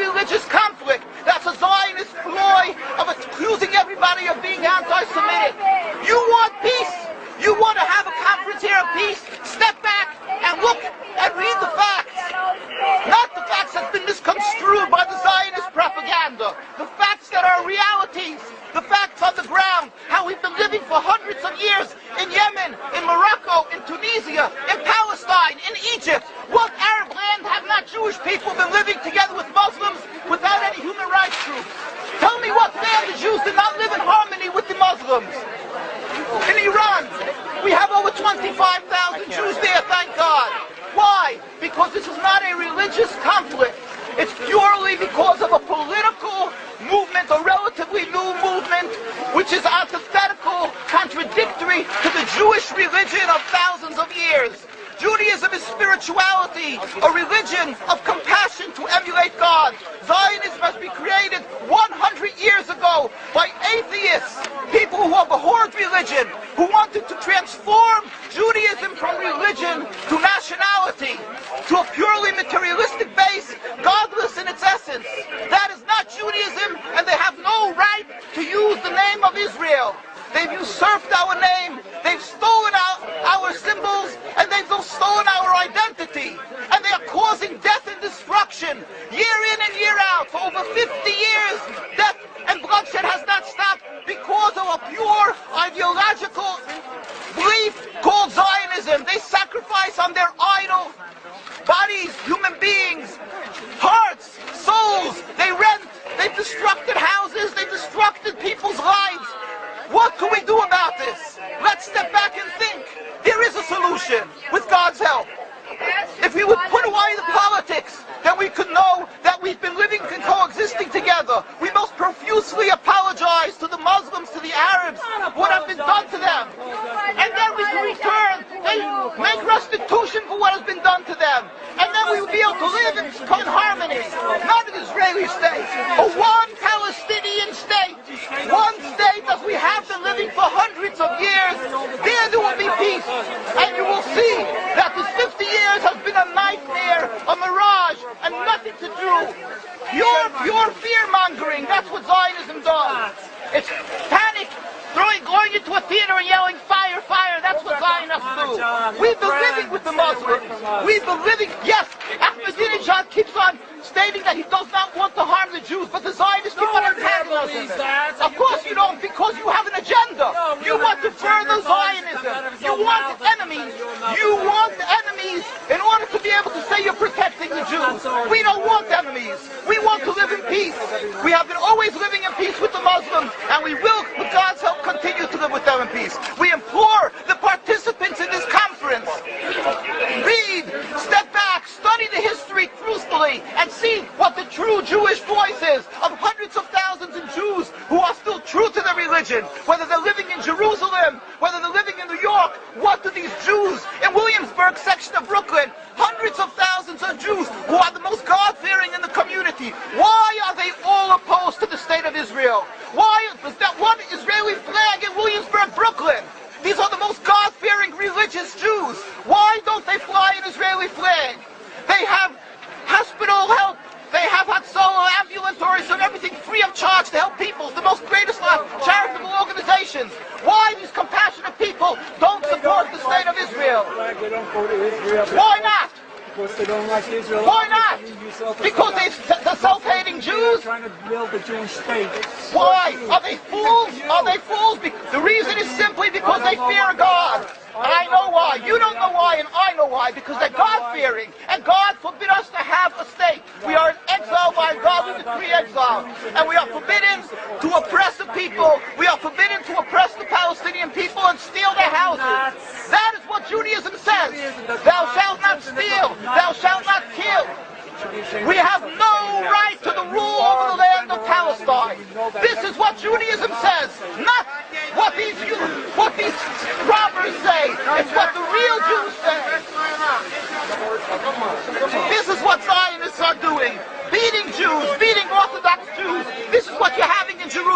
religious conflict. That's a Zionist ploy of accusing everybody of being anti-Semitic. You want peace? You want to have a conference here of peace? Step back and look and read the facts. Not the facts that's been misconstrued by the Zionist propaganda. The facts that are realities. The facts on the ground. How we've been living for hundreds of years in Yemen, in Morocco, in Tunisia, in Palestine, in Egypt. What Arab land have not Jewish people been living together with Muslims without any human rights groups? Tell me what land the Jews did not live in harmony with the Muslims. In Iran, we have over 25,000 Jews there, thank God. Why? Because this is not a religious conflict. It's purely because of a political movement, a relatively new movement, which is antithetical, contradictory to the Jewish religion of thousands of years. Judaism is spirituality, a religion of compassion to emulate God. Zionism has been created 100 years ago by atheists, people who have abhorred religion, who wanted to transform Judaism from religion to nationality, to a purely materialistic base, godless in its essence. That is not Judaism, and they have no right to use the name of Israel. They've usurped our name, they've stolen our symbols, and they've stolen our identity. And they are causing death and destruction, year in and year out. For over 50 years, death and bloodshed has not stopped because of a pure ideological belief called Zionism. They sacrifice on their idol bodies, human beings, hearts, souls. They rent, they've destructed houses, they've destructed people's lives. What can we do about this? Let's step back and think. There is a solution with God's help. If we would put away the politics, then we could know that we've been living and coexisting together. We most profusely apologize to the Muslims, to the Arabs, what has been done to them. And then we can return and make restitution for what has been done to them. And then we will be able to live in harmony. Not an Israeli state, a one Palestinian state. One state as we have been living for hundreds of years. There will be peace. And you will see that this 50 years has been a nightmare, a mirage, and nothing to do. Pure fear-mongering, that's what Zionism does. It's panic, going into a theater and yelling, fire, fire, that's what Zionists do. We've been living with the Muslims. We've been living, yes, Ahmadinejad keeps on stating that he does not want to harm the Jews, but the Zionists keep on antagonizing them. Of course you don't, because you have an agenda. You want to further Zionism. You want enemies. You want enemies in order to be able to say you're protecting the Jews. We don't want enemies. We want to live in peace. We have been always living in peace with the Muslims, and we will, with God's help, continue to live with them in peace. We implore the participants in this conference, read, step back, study the history truthfully, and see what the true Jewish voice is of hundreds of thousands of Jews who are still true to their religion, whether they're living in Jerusalem, whether they're living in New York. What do these Jews in Williamsburg section of Brooklyn, hundreds of thousands of Jews who are the most God-fearing in the community, why are they all opposed to the state of Israel? Why is that one Israeli flag in Williamsburg, Brooklyn? These are the most God-fearing religious Jews. Why don't they fly an Israeli flag? They have hospital help. They have Hatzalah, ambulatories, and everything free of charge to help people. The most greatest charitable organizations. Why these compassionate people don't support the state of Israel? Why not? Because they don't like Israel. Why not? Because they're self-hating Jews? They're trying to build the Jewish state. Why? Are they fools? Are they fools? The reason is simply because they fear God. I know why. You don't know why, and I know why. Because they're God-fearing. And God forbid us to have a state. We are in exile by God. We decree exile. And we are forbidden to oppress the people. We are forbidden to oppress the Palestinian people and steal their houses. That is what Judaism says. Thou shalt not steal. Thou shalt not kill. We have no right to the rule over the land of Palestine. This is what Judaism says, not what these robbers say. It's what the real Jews say. This is what Zionists are doing. Beating Jews, beating Orthodox Jews. This is what you're having in Jerusalem.